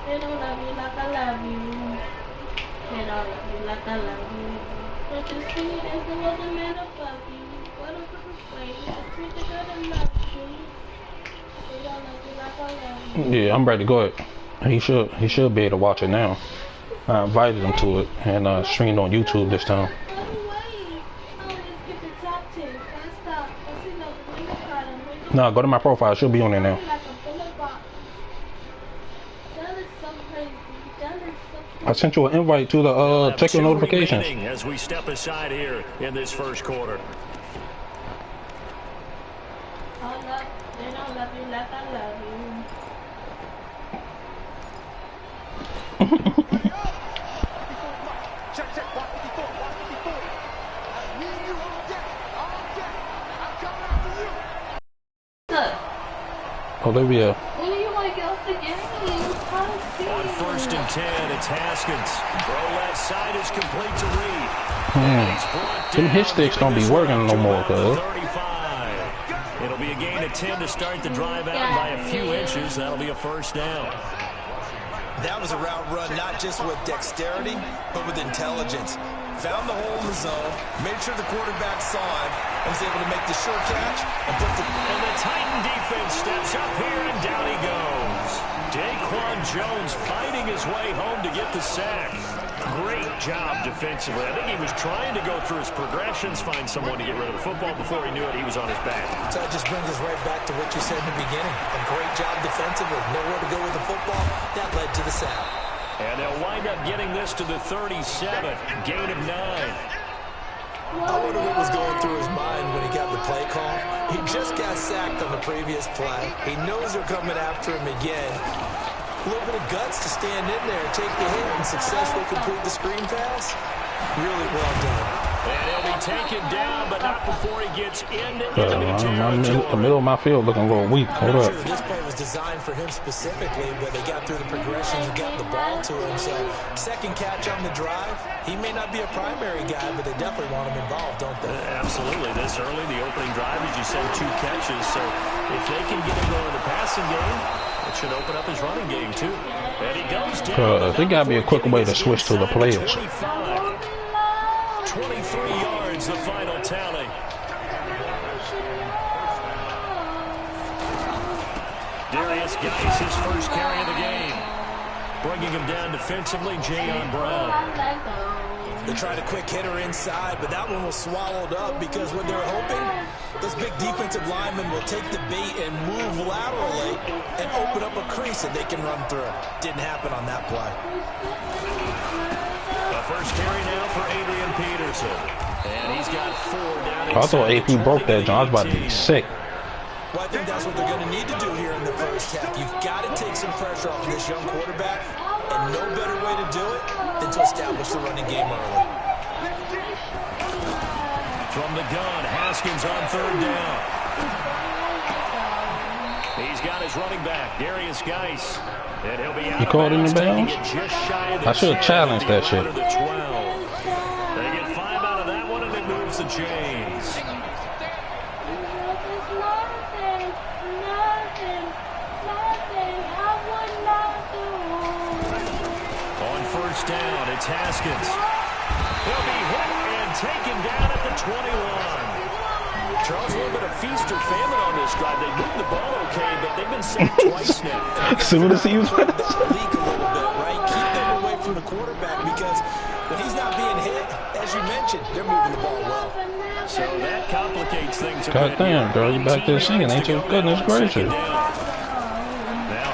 They don't love you like I love you. They don't love you like I love you. But you see, there's no other man above you. What a good way to treat the girl that loves you. They don't love you like I love you. Yeah, I'm ready to go ahead. He should be able to watch it now. I invited him to it and streamed on YouTube this time. No, go to my profile. It should be on there now. I sent you an invite to the check your notifications. As we step aside here in this first quarter. They don't love you like I love you. Olivia. When do you want to get off the game? On 1st and 10, it's Haskins. Throw left side is complete to Reed. Them hit sticks don't be working no more, cuz. 35. It'll be a gain of 10 to start the drive out by a few inches. That'll be a first down. That was a route run not just with dexterity, but with intelligence. Found the hole in the zone, made sure the quarterback saw him, and was able to make the short catch and put the... And the Titan defense steps up here, and down he goes. Daquan Jones fighting his way home to get the sack. Great job defensively. I think he was trying to go through his progressions, find someone to get rid of the football. Before he knew it, he was on his back. So that just brings us right back to what you said in the beginning. A great job defensively. Nowhere to go with the football. That led to the sack. And they'll wind up getting this to the 37. Gain of 9. I wonder what was going through his mind when he got the play call. He just got sacked on the previous play. He knows they're coming after him again. A little bit of guts to stand in there, take the hit, and successfully complete the screen pass. Really well done. And he'll be taken down, but not before he gets into enemy territory. The middle of my field looking a little weak. Hold up. Sure this play was designed for him specifically, but they got through the progressions and got the ball to him. So second catch on the drive. He may not be a primary guy, but they definitely want him involved, don't they? Absolutely. This early, the opening drive, as you said, 2 catches. So if they can get him going in the passing game, it should open up his running game, too. And he goes down. There got to be a quicker way to switch to the players. 23 yards, the final tally. Darius Geis, his first carry of the game. Bringing him down defensively, Jayon Brown. They tried a quick hitter inside, but that one was swallowed up because when they're hoping, those big defensive linemen will take the bait and move laterally and open up a crease that they can run through. Didn't happen on that play. The first carry now for Adrian Peterson. And he's got 4 down. I thought AP broke that, John. I was about to be sick. Well, I think that's what they're going to need to do here in the first half. You've got to take some pressure off this young quarterback, and no better way to do it than to establish the running game early. From the gun, Haskins on 3rd down. He's got his running back, Darius Geis. And he'll be out. You called in the bounds? I should have challenged that shit. They get 5 out of that one, and it moves the chains. On 1st down, it's Haskins. He'll be hit and taken down at the 21. Charles, a little bit of feast or famine on this drive. They moved the ball okay, but they've been sacked twice now. As soon as he was leak a little bit, right? Keep them away from the quarterback because when he's not being hit, as you mentioned, they're moving the ball well. So that complicates things a God bit. damn, girl, you back there singing, ain't you? Goodness gracious. Now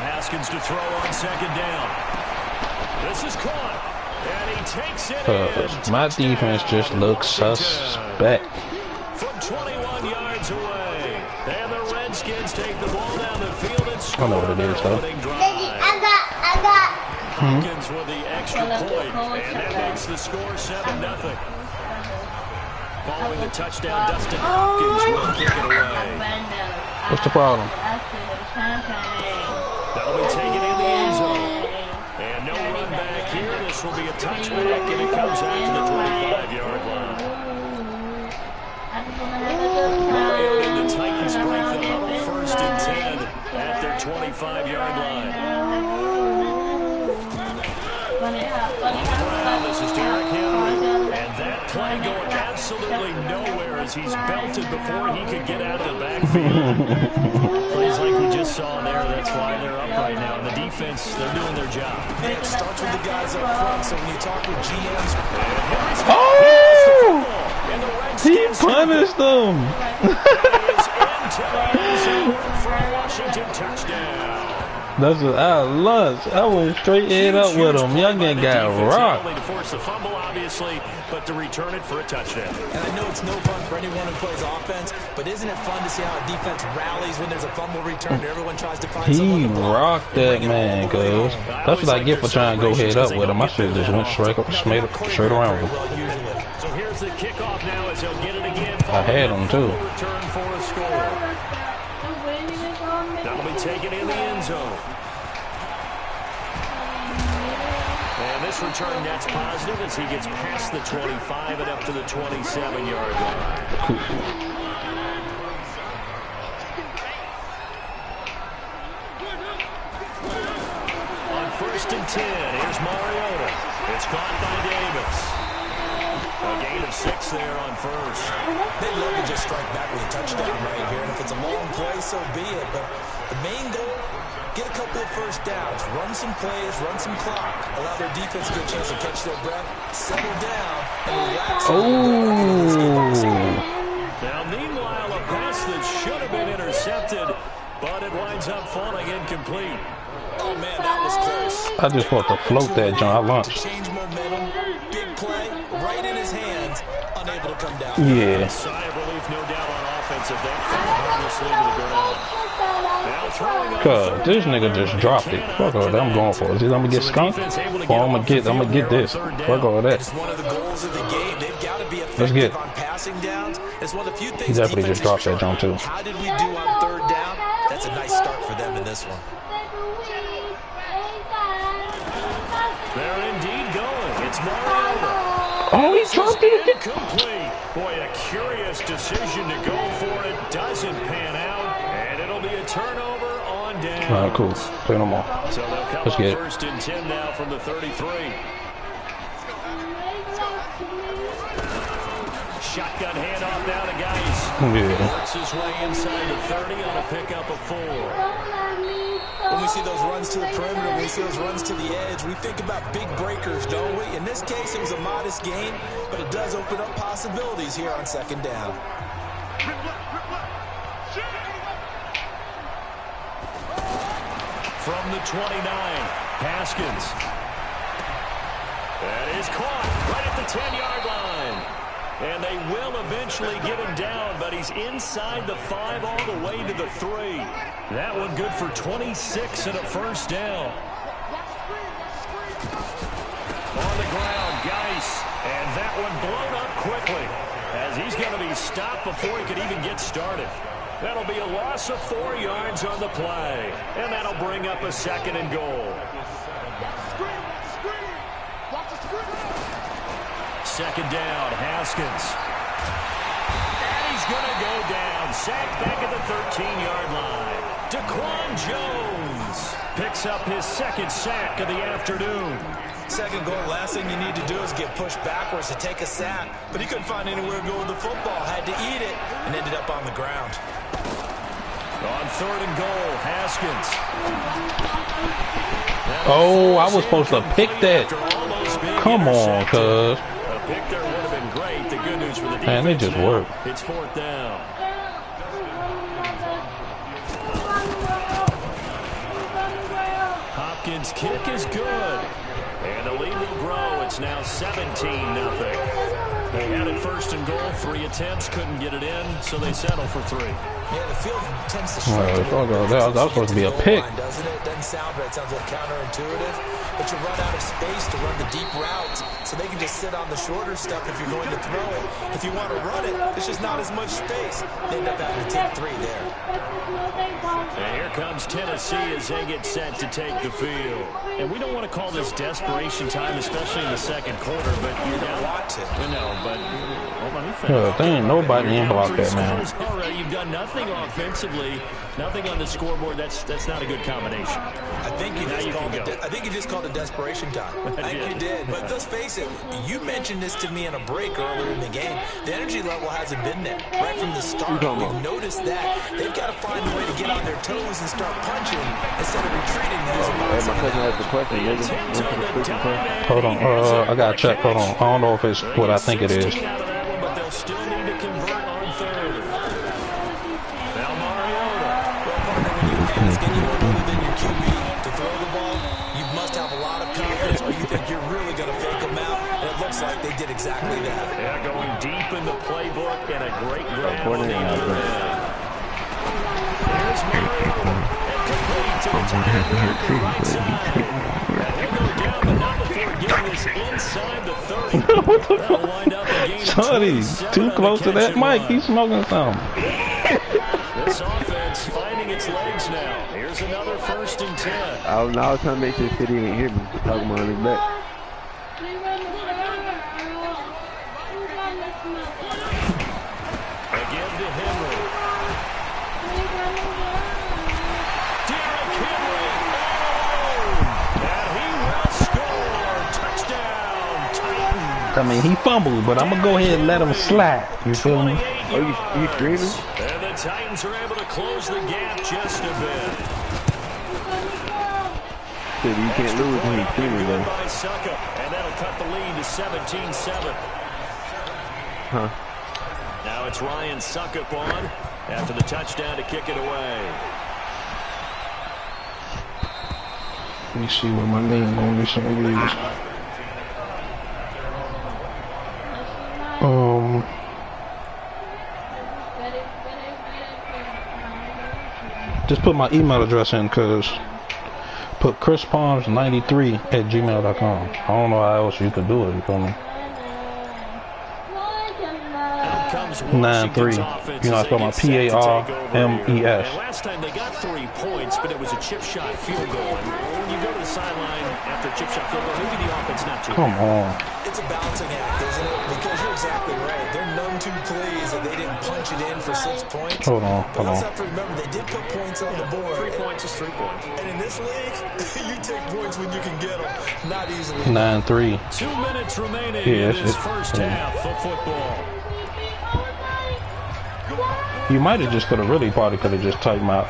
Haskins to throw on 2nd down. This is caught, and he takes it in. My defense just looks suspect. From 21 yards away, and the Redskins take the ball down the field and score. I know what it is, though. Hawkins with the extra point, and that makes the score 7-0. Following the touchdown, Dustin Hopkins will kick it away. What's the problem? That'll be taken in the end zone. And no run back here. This will be a touchback, and it comes out to the 25-yard line. And the Titans break the huddle 1st and 10 at their 25-yard line. Wow, this is Derrick Henry. And that play going absolutely nowhere as he's belted before he could get out of the backfield. Plays like we just saw there, that's why they're up right now. And the defense, they're doing their job. And it starts with the guys up front, so when you talk with GMs... Oh! He punished them! Washington touchdown. That's what I lunch. I went straight head up with him. Youngin got rocked. To force the fumble, obviously, but to return it for a touchdown. And I know it's no fun for anyone who plays offense, but isn't it fun to see how a defense rallies when there's a fumble return and everyone tries to find someone to block? He rocked that man, cuz. That's what I get for trying to go head up with him. I should have just went straight around with him. So here's the kickoff now as he'll get it again. I had him too. Return for a score. That'll be taken in the end zone. And this return net's positive as he gets past the 25 and up to the 27-yard line. On 1st and 10, here's Mariota. It's caught by Davis. A gain of 6 there on 1st. They'd love to just strike back with a touchdown right here, and if it's a long play, so be it. But the main goal, get a couple of first downs, run some plays, run some clock, allow their defense to get a chance to catch their breath, settle down, and relax. Now, meanwhile, a pass that should have been intercepted, but it winds up falling incomplete. Oh, man, that was close. I just want to float that, John. I launched. Change momentum, big play, right in his hands, unable to come down. Yeah. A sigh of relief, no doubt, on offense if that fell harmlessly to the ground. Now throwing on Cuz this nigga just dropped it. Fuck all that I'm going for. Is it I'm gonna get skunked? Or I'm gonna get this. Fuck all that. It's one of the goals of the game. They've got to be Let's get effective on passing downs. It's one of the few He things definitely just dropped that defenses jump too. How did we do on 3rd down? That's a nice start for them in this one. They're indeed going. It's Mariota. Oh, he dropped it. Incomplete. Boy, a curious decision to go for it. Doesn't pan out, and it'll be a turnover on down. Alright, cool. Play no more. So they'll come Let's up get it. 1st and 10 now from the 33. Shotgun handoff now to Geis. Yeah. Works his way inside the 30 on a pickup of 4. When we see those runs to the perimeter, when we see those runs to the edge, we think about big breakers, don't we? In this case, it was a modest gain, but it does open up possibilities here on 2nd down. From the 29, Haskins. That is caught right at the 10-yard line. And they will eventually get him down, but he's inside the 5 all the way to the 3. That one good for 26 and a 1st down. On the ground, Geis. And that one blown up quickly as he's going to be stopped before he could even get started. That'll be a loss of 4 yards on the play. And that'll bring up a 2nd and goal. 2nd down, Haskins. And he's going to go down. Sacked back at the 13-yard line. Daquan Jones picks up his 2nd sack of the afternoon. 2nd goal, last thing you need to do is get pushed backwards to take a sack. But he couldn't find anywhere to go with the football. Had to eat it and ended up on the ground. On 3rd and goal, Haskins. Oh, I was supposed to pick that. Come on, cuz. A pick there would have been great. The good news for the defense. Man, they just work. It's 4th down. Hopkins' kick is good. And the lead will grow. It's now 17-0. They had it 1st and goal. 3 attempts, couldn't get it in, so they settle for 3. Yeah, the field tends to That was supposed to be a pick. Doesn't it? Doesn't sound right. It sounds a little counterintuitive. But you run out of space to run the deep routes, so they can just sit on the shorter stuff if you're going to throw it. If you want to run it, there's just not as much space. They end up having to take 3 there. And here comes Tennessee as they get set to take the field. And we don't want to call this desperation time, especially in the 2nd quarter, but you're down. Want to. No, but hold on, There ain't nobody in block that, man. Already, you've done nothing. nothing offensively, nothing on the scoreboard. That's not a good combination. I think you just called it desperation time. I think you did. But let's face it, you mentioned this to me in a break earlier in the game. The energy level hasn't been there right from the start. We've noticed that. They've got to find a way to get on their toes and start punching instead of retreating. My cousin has the question. Hold on. I got to check. Hold on. I don't know if it's what I think it is. But they'll still need to convert on third. Now Mariota. Well, partner, when you ask anyone other than your QB to throw the ball, you must have a lot of confidence or you think you're really going to fake them out. And it looks like they did exactly that. Yeah, going deep in the playbook and a great grab on the other end. Here's Mariota. And complete to the tight end on the right side. And he'll go down, but not before getting this inside the 30. That'll wind up a gain of Sonny, 27 too close to that mic. line. He's smoking something. This offense finding its legs now. Here's another 1st and 10. I was trying to make sure City didn't hear me talking behind his back. Again to Henry. Derrick Henry all alone. And he will score. Touchdown, Titans. I mean, he fumbled, but I'm going to go ahead and let him slide. You feel me? Oh, you screaming? And the Titans are able to close the gap just a bit. City, you can't lose when he's screaming, though. By Suckup, and that'll cut the lead to 17-7. Huh. Now it's Ryan Suckup on after the touchdown to kick it away. Let me see what my name on this one is. Just put my email address in, cause put chrispalms93@gmail.com. I don't know how else you could do it. You feel me? 9-3. You know, I spell my PARMES. Last time they got 3 points, but it was a chip shot field goal. When you go to the sideline after a chip shot field goal, maybe the offense not too. Come on. It's a balancing act, isn't it? Because you're exactly right. They're none too pleased that they didn't punch it in for 6 points. Hold on. But let's have to remember, they did put points on the board. 3 points is 3 points. And in this league, you take points when you can get them. Not easily. 9-3. 2 minutes remaining Yeah, in this first half of football. You might have just could have probably could have just typed my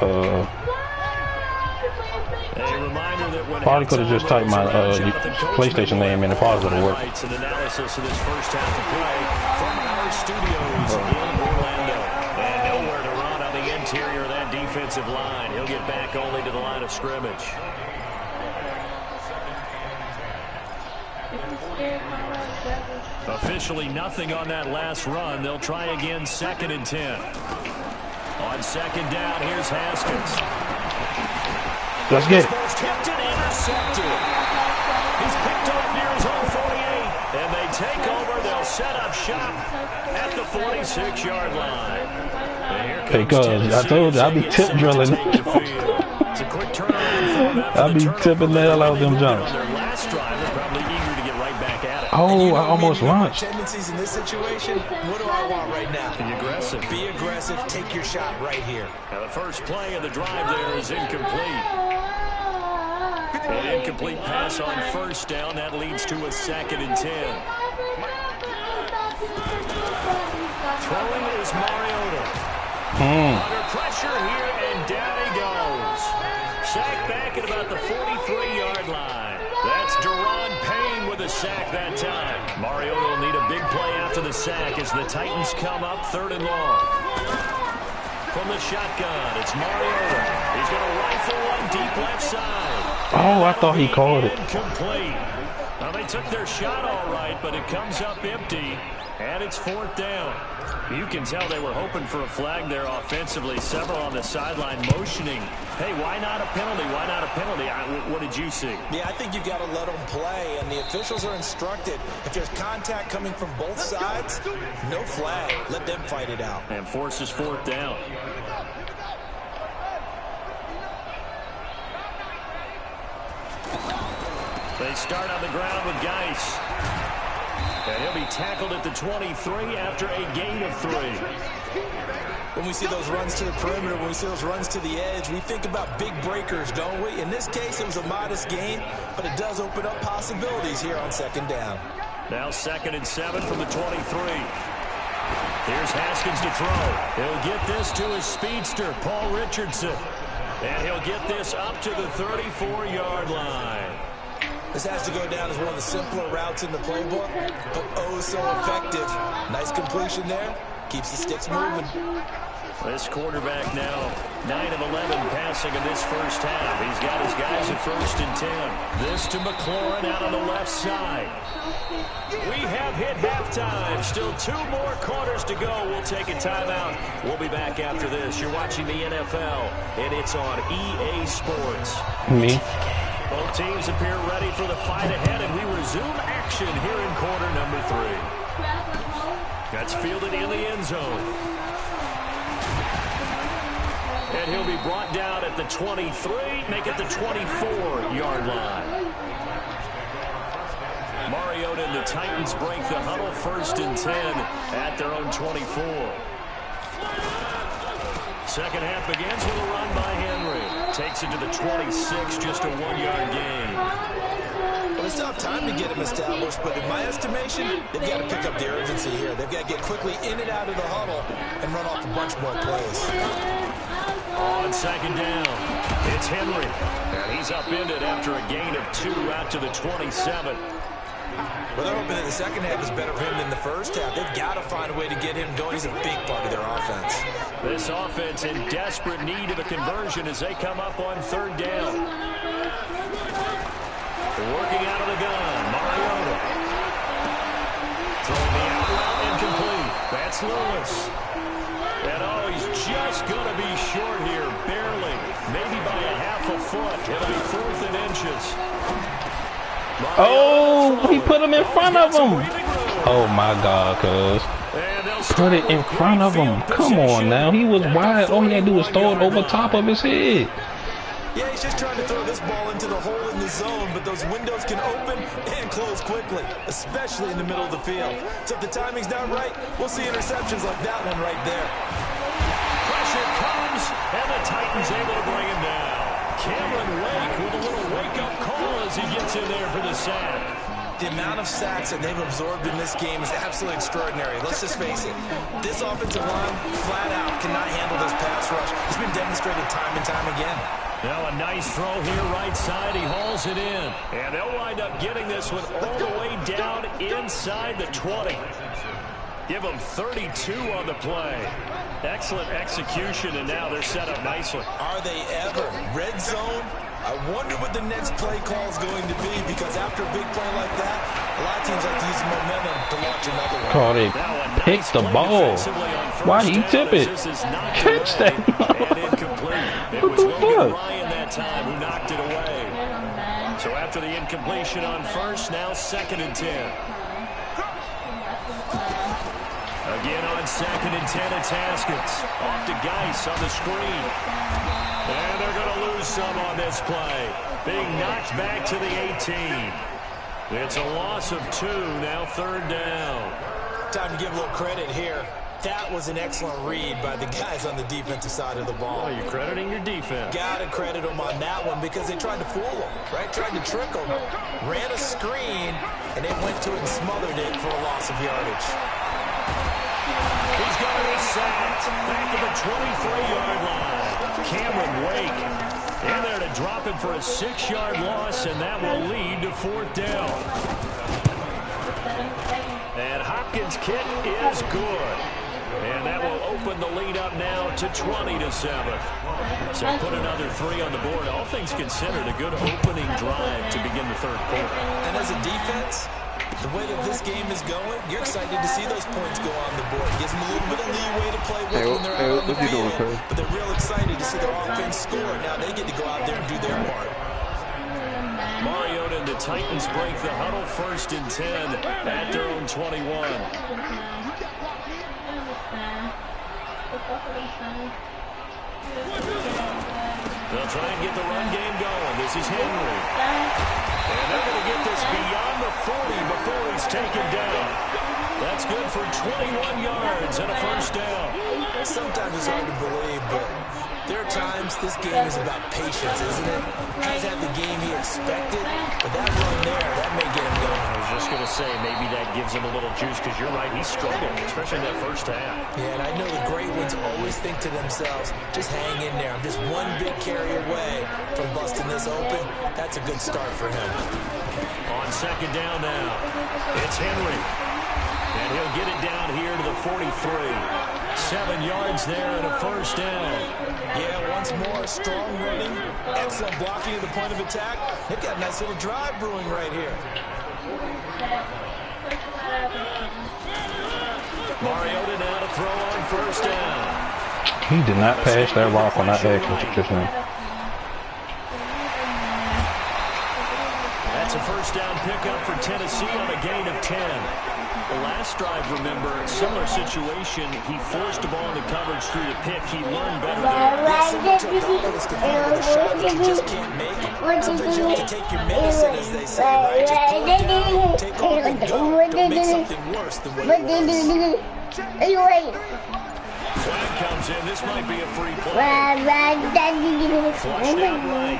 probably could have just typed my PlayStation name in, and probably would have worked. An analysis of this first half of play from our studios in Orlando. And nowhere to run on the interior of that defensive line. He'll get back only to the line of scrimmage. Officially nothing on that last run. They'll try again 2nd and 10. On 2nd down, here's Haskins. Let's get it. Tipped and intercepted. He's picked off near his own 48. And they take over. They'll set up shop at the 46-yard line. Hey, cuz, I told you, I be tip drilling. It's a quick turnaround. I be tipping the hell out of them jumps. Their last drive, they're probably eager to get right back at it. Oh, I almost launched. Tendencies in this situation, what do I want right now? Be aggressive. Be aggressive. Take your shot right here. Now the first play of the drive there is incomplete. An incomplete pass on 1st down. That leads to a 2nd and 10. Throwing is Mariota. Under pressure here, and down he goes. Sacked back at about the 43-yard line. That's Deron Payne with a sack that time. Mariota will need a big play after the sack as the Titans come up 3rd and long. From the shotgun, it's Mariota. He's going to rifle one deep left side. Oh, I thought he called it. Incomplete. Now they took their shot all right, but it comes up empty, and it's 4th down. You can tell they were hoping for a flag there offensively. Several on the sideline motioning. Hey, why not a penalty? Why not a penalty? What did you see? Yeah, I think you got to let them play, and the officials are instructed. If there's contact coming from both sides, no flag. Let them fight it out. And forces 4th down. They start on the ground with Geis. And he'll be tackled at the 23 after a gain of 3. When we see those runs to the perimeter, when we see those runs to the edge, we think about big breakers, don't we? In this case, it was a modest gain, but it does open up possibilities here on second down. Now 2nd and 7 from the 23. Here's Haskins to throw. He'll get this to his speedster, Paul Richardson. And he'll get this up to the 34-yard line. This has to go down as one of the simpler routes in the playbook, but oh so effective. Nice completion there. Keeps the sticks moving. This quarterback now 9 of 11 passing in this first half. He's got his guys at 1st and 10. This to McLaurin out on the left side. We have hit halftime. Still 2 more quarters to go. We'll take a timeout. We'll be back after this. You're watching the NFL, and it's on EA Sports. Me. Both teams appear ready for the fight ahead, and we resume action here in quarter number 3. That's fielded in the end zone. And he'll be brought down at the 23, make it the 24-yard line. Mariota and the Titans break the huddle, 1st and 10 at their own 24. Second half begins with a run by Henry. Takes it to the 26, just a 1-yard gain. Well, it's tough time to get him established, but in my estimation, they've got to pick up the urgency here. They've got to get quickly in and out of the huddle and run off a bunch more plays. On 2nd down, it's Henry. And he's upended after a gain of 2 out to the 27. Well, they're hoping that the second half is better for him than the first half. They've got to find a way to get him going. He's a big part of their offense. This offense in desperate need of a conversion as they come up on 3rd down. Working out of the gun, Mariota. Throwing the out route incomplete. That's Lewis. And oh, he's just going to be short here, barely. Maybe by a half a foot. It'll be 4th and inches. Oh, he put him in front of him. Oh my God, cuz. Put it in front of him. Come on now. He was wide. All he had to do was throw it over top of his head. Yeah, he's just trying to throw this ball into the hole in the zone, but those windows can open and close quickly, especially in the middle of the field. So if the timing's not right, we'll see interceptions like that one right there. Pressure comes, and the Titans able to bring him down. Cameron Wake with a little wake-up call as he gets in there for the sack. The amount of sacks that they've absorbed in this game is absolutely extraordinary. Let's just face it. This offensive line, flat out, cannot handle this pass rush. It's been demonstrated time and time again. Now a nice throw here right side. He hauls it in. And they'll wind up getting this one all the way down inside the 20. Give them 32 on the play. Excellent execution, and now they're set up nicely. Are they ever? Red zone? I wonder what the next play call is going to be, because after a big play like that, a lot of teams like to use momentum to launch another one. Oh, they picked the ball. Why he tip it? Catch that. It was Logan Ryan that time who knocked it away. So after the incompletion on 1st, now 2nd and 10. Again on 2nd and 10, it's Haskins. Off to Geis on the screen. And they're going to lose some on this play. Being knocked back to the 18. It's a loss of 2, now 3rd down. Time to give a little credit here. That was an excellent read by the guys on the defensive side of the ball. Oh, you're crediting your defense. Got to credit them on that one because they tried to fool them, right? Tried to trick them. Ran a screen, and they went to it and smothered it for a loss of yardage. He's going to be sacked back at the 23-yard line. Cameron Wake in there to drop him for a 6-yard loss, and that will lead to 4th down. And Hopkins' kick is good. And that will open the lead up now to 20-7. So put another 3 on the board. All things considered, a good opening drive to begin the 3rd quarter. And as a defense, the way that this game is going, you're excited to see those points go on the board. Gives them a little bit of leeway to play with when they're out on the field. But they're real excited to see their offense score. Now they get to go out there and do their part. Mariota and the Titans break the huddle, 1st and 10 at their own 21. They'll try and get the run game going. This is Henry. And they're going to get this beyond the 40 before he's taken down. That's good for 21 yards and a 1st down. Sometimes it's hard to believe, but there are times this game is about patience, isn't it? Hasn't had the game he expected, but that run there, that may get him going. I was just going to say, maybe that gives him a little juice, because you're right, he struggled, especially in that first half. Yeah, and I know the great ones always think to themselves, just hang in there. I'm just one big carry away from busting this open. That's a good start for him. On second down now, it's Henry. And he'll get it down here to the 43. 7 yards there and a first down. Yeah, once more, strong running, excellent blocking at the point of attack. They've got a nice little drive brewing right here. Mariota now to throw on first down. He did not pass that rock on that action just now. That's a first down pickup for Tennessee on a gain of 10. The last drive, remember, similar situation. He forced the ball into coverage through the pick. He learned better there. It's similar to a Douglas defender with a shot that you just can't make. Sometimes you have to take your medicine, as they say, right? Just pull it down, take off and go. Don't make something worse than what it was. Flag comes in. This might be a free play. Flushed out right.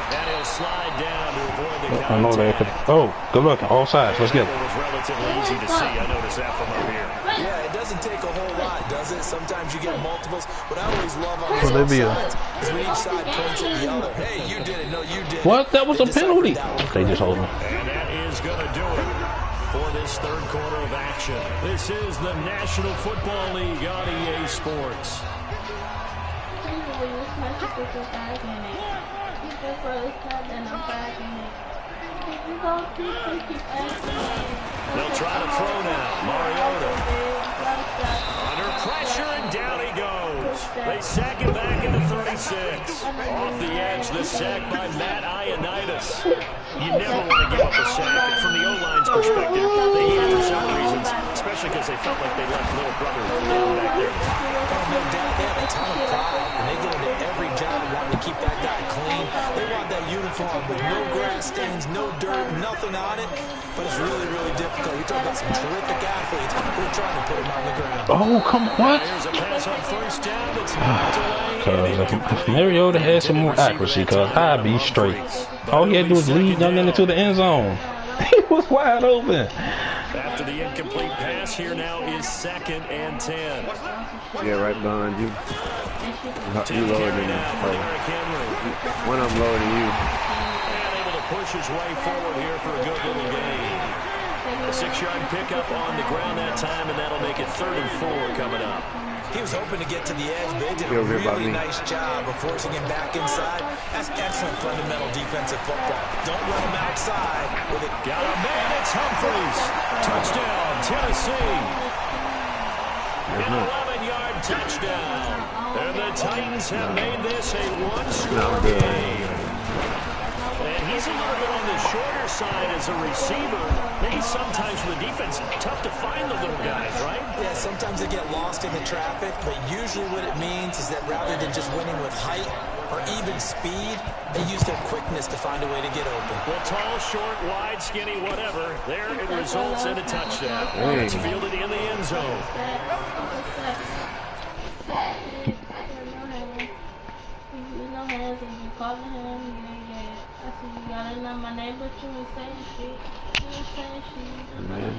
And he'll slide down to avoid the contact. I know they could. Oh, good look. All sides. Let's get it. It was relatively easy to see. I noticed that from up here. Yeah, it doesn't take a whole lot, does it? Sometimes you get multiples. What I always love on Well, these they be sides is when each side points at the other. Hey, you did it. No, you did it. What? That was a They decide penalty. that one They just hold me. And that is going to do it for this third quarter of action. This is the National Football League on EA Sports. They'll try to throw now. Mariota under pressure, and down he goes. They sack him back into 36. Off the edge, the sack by Matt Ioannidis. You never want to give up a sack. From the O-line's perspective, they need it for some reasons, especially because they felt like they left little brother down back there. No doubt, they have a ton of pride, and they go into every job wanting to keep that guy clean. They want that uniform with no grass stains, no dirt, nothing on it. But it's really, really difficult. You're talking about some terrific athletes who are trying to put him on the ground. Oh, come on. What? Here's a pass on first down. It's knocked away. Because if Mariota had some more accuracy, because I'd be straight. All he had to do was lead young into the end zone. He was wide open. After the incomplete pass, here now is 2nd and 10. Yeah, right behind you. You lower than me. One of them lower than you. And able to push his way forward here for a good little gain. A 6-yard pickup on the ground that time, and that'll make it 3rd and 4 coming up. He was hoping to get to the edge, but they did a really nice job of forcing him back inside. That's excellent fundamental defensive football. Don't run him outside with it. Got a man, it's Humphries. Touchdown, Tennessee. An 11-yard touchdown. And the Titans have made this a one-score game. And he's a little bit on the shorter side as a receiver. Maybe sometimes for the defense, tough to find the little guys, right? Yeah, sometimes they get lost in the traffic, but usually what it means is that rather than just winning with height or even speed, they use their quickness to find a way to get open. Well, tall, short, wide, skinny, whatever, there it results in a touchdown. It's fielded in the end zone. Man,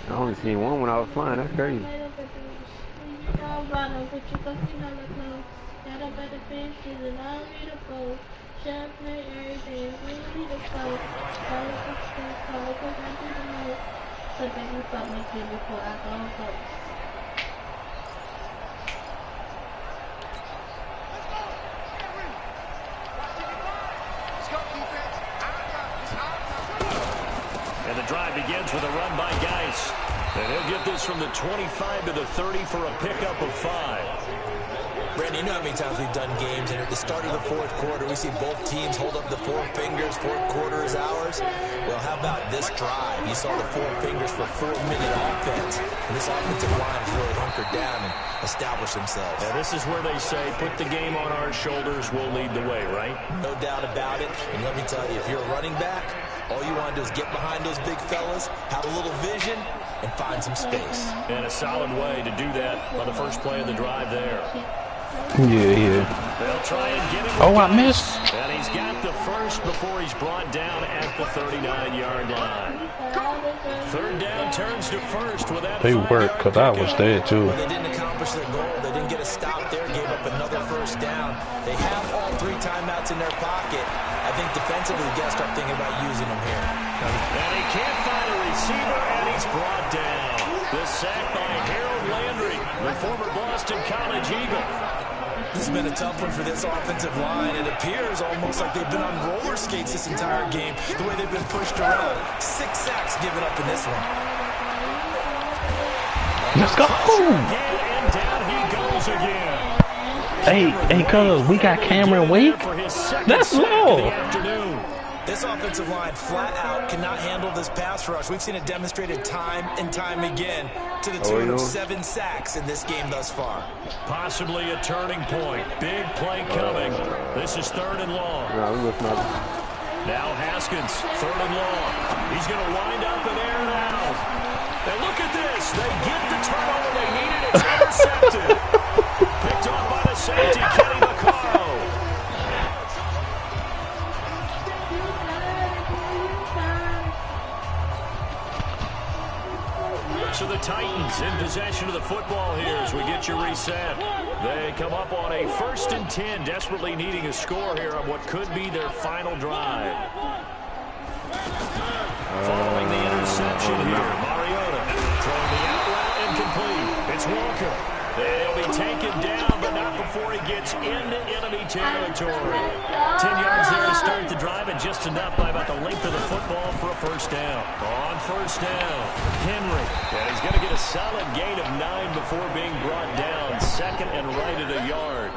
I only seen one when I was flying. That's crazy. And the drive begins with a run by Geis. And he'll get this from the 25 to the 30 for a pickup of 5. Brandon, you know how many times we've done games, and at the start of the fourth quarter, we see both teams hold up the 4 fingers, fourth quarter is ours. Well, how about this drive? You saw the 4 fingers for 4-minute offense, and this offensive line has really hunkered down and established themselves. And this is where they say, put the game on our shoulders, we'll lead the way, right? No doubt about it, and let me tell you, if you're a running back, all you want want to do is get behind those big fellas, have a little vision, and find some space. And a solid way to do that on the first play of the drive there. Yeah. They'll try and get him. Oh, I missed. And he's got the first before he's brought down at the 39-yard line. Third down turns to first with that. They worked because I was there too. Well, they didn't accomplish their goal. They didn't get a stop there, gave up another first down. They have all 3 timeouts in their pocket. I think defensively, you got to start thinking about using them here. And he can't find a receiver, and he's brought down. The sack by Harold Landry, the former Boston College Eagle. This has been a tough one for this offensive line. It appears almost like they've been on roller skates this entire game, the way they've been pushed around. 6 sacks given up in this one. Let's go. And down he goes again. Hey, cuz we got Cameron Wake. That's low. This offensive line flat out cannot handle this pass rush. We've seen it demonstrated time and time again to the tune of 7 sacks in this game thus far. Possibly a turning point. Big play coming. This is 3rd and long. Now Haskins, 3rd and long. He's going to wind up in air now. And look at this. They get the turnover they needed. It's intercepted. Picked off by the safety, Kenny Vaccaro. So the Titans in possession of the football here as we get you reset. They come up on a 1st and 10, desperately needing a score here on what could be their final drive. Following the interception here, Mariota throwing the out route incomplete. It's Walker. They'll be taken down, but not before he gets into enemy territory. 10 yards there to start the drive, and just enough by about the length of the football for a first down. On first down, Henry. And he's going to get a solid gain of 9 before being brought down. 2nd and right at a yard.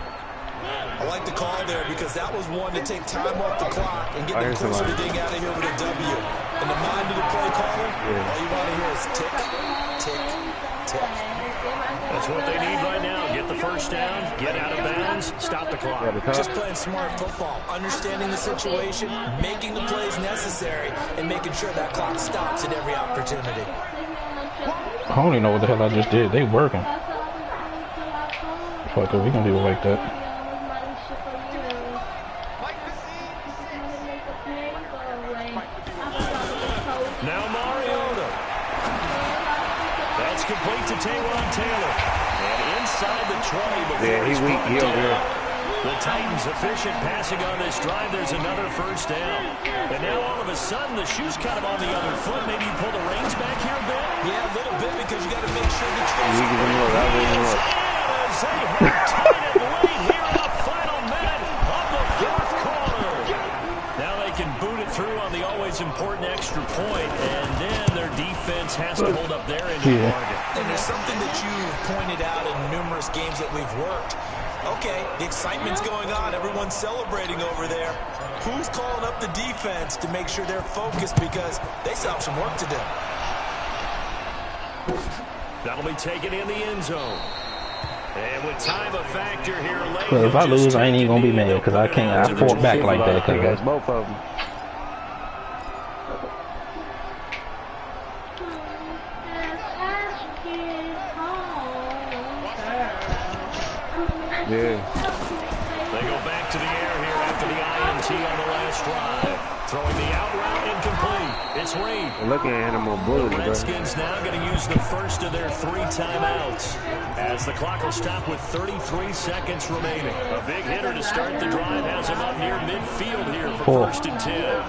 I like the call there because that was one to take time off the clock and get them closer to getting out of here with a W. In the mind of the play caller, all you want to hear is tick, tick, tick. That's what they need right now. Get the first down, get out of bounds, stop the clock. Just playing smart football, understanding the situation, making the plays necessary, and making sure that clock stops at every opportunity. I don't even know what the hell I just did. They working. Fuck it, we can do it like that. Now Mariota. That's complete to Taywan Taylor. And inside the 20 before he's weak. He over here. The Titans efficient passing on this drive. There's another first down. And now all of a sudden the shoe's kind of on the other foot. Maybe you pull the reins back here a bit? Yeah, a little bit because you got to make sure that you're as they have tied it late here in the final minute of the 4th quarter. Now they can boot it through on the always important extra point, and then their defense has to hold up their end of the bargain. And there's something that you've pointed out in numerous games that we've worked. Okay, the excitement's going on. Everyone's celebrating over there. Who's calling up the defense to make sure they're focused because they still have some work to do? That'll be taken in the end zone. And with time a factor here late. Well, if I lose, I ain't even gonna be mad because I can't. I fought back like that. Cause both of them. Yeah. They go back to the air here after the INT on the last drive. Throwing the out route incomplete. It's Reed. Looking at Animal Bulls, the Redskins now going to use the first of their 3 timeouts as the clock will stop with 33 seconds remaining. A big hitter to start the drive has him up near midfield here for 1st and 10.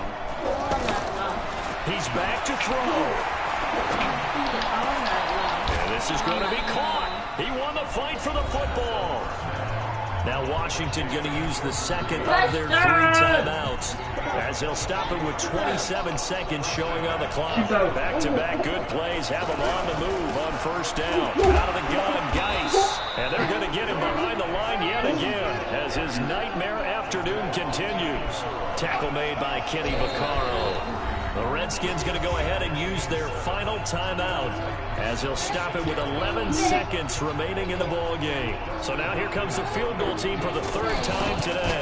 He's back to throw. And this is going to be caught. He won the fight for the football. Now Washington going to use the second of their 3 timeouts as they'll stop it with 27 seconds showing on the clock. Back-to-back good plays have him on the move on first down. Out of the gun, Geis. And they're going to get him behind the line yet again as his nightmare afternoon continues. Tackle made by Kenny Vaccaro. The Redskins going to go ahead and use their final timeout as they'll stop it with 11 seconds remaining in the ball game. So now here comes the field goal team for the 3rd time today.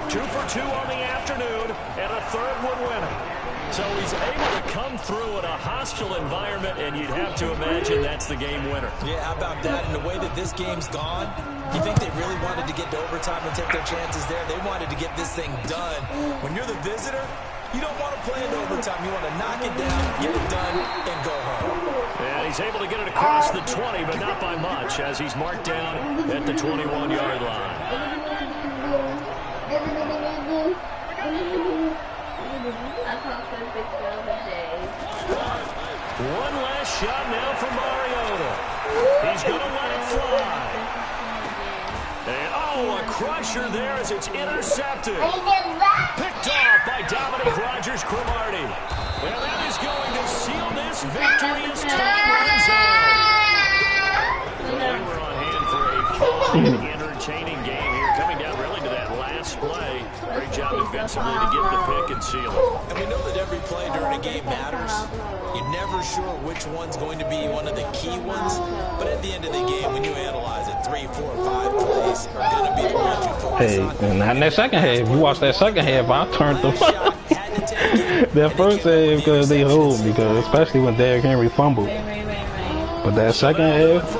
2 for 2 on the afternoon, and a 3rd would win it. So he's able to come through in a hostile environment, and you'd have to imagine that's the game winner. Yeah, how about that? And the way that this game's gone, you think they really wanted to get to overtime and take their chances there? They wanted to get this thing done. When you're the visitor, you don't want to play in overtime. You want to knock it down, get it done, and go home. And he's able to get it across the 20, but not by much, as he's marked down at the 21-yard line. One last shot now for Mariota. He's going to let it fly. And, oh, a crusher there as it's intercepted. Picked off by Dominic Rodgers-Cromartie. And that is going to seal this victory as time runs on. Well, we were on hand for a fun, entertaining game here, coming down really to that last play. Great job defensively to get the pick and seal it. And we know that every play during a game matters. You're never sure which one's going to be one of the key ones. But at the end of the game, when you analyze it, 3, 4, 5 plays are going to be the ones you focus on. Hey, not in that second half. If you watch that second half, I turned the that first half because they hold me, because especially when Derrick Henry fumbled. But that second half,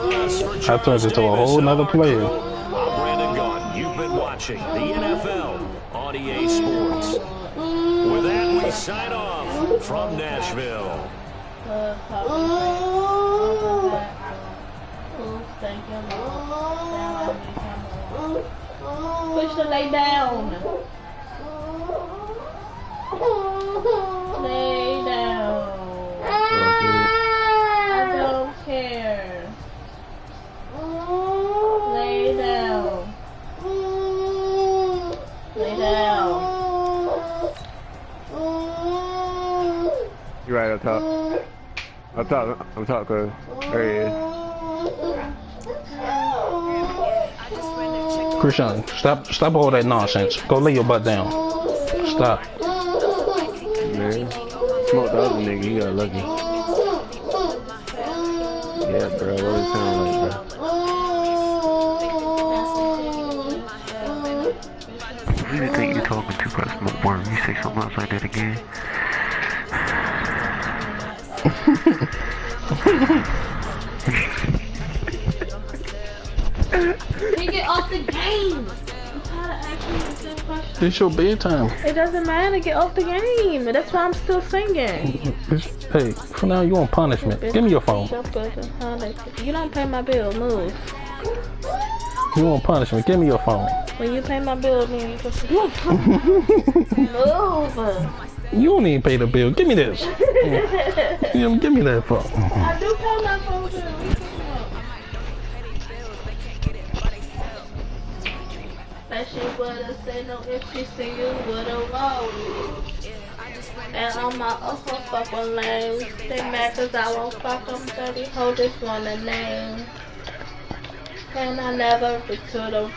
I turned into a whole nother player. Brandon Gaughan, you've been watching the NFL on EA Sports. With that, we sign off from Nashville. Push the lay down. Lay down. I don't care. Lay down. Lay down. You're right up top. I'm top, cuz. There he is. Krishan, stop all that nonsense. Go lay your butt down. Stop. Man, smoked the other nigga. He got lucky. Yeah, bro. What it sound like, bro? You think you're talking too much, smoke worm? You say something else like that again? He get off the game. I'm tired of asking you the same question. It's your bedtime. It doesn't matter. Get off the game. That's why I'm still singing. Hey, for now you on punishment. Give me your phone. You don't pay my bill. Move. You on punishment. Give me your phone. When you pay my bill, then you can move. You don't even pay the bill. Give me this. Give me that phone. I do pay my phone bill. That she would've said no if she seen you would've rolled. And all my other fucking lames, they mad cause I won't fuck them, dirty hoe just want a name. And I never be to the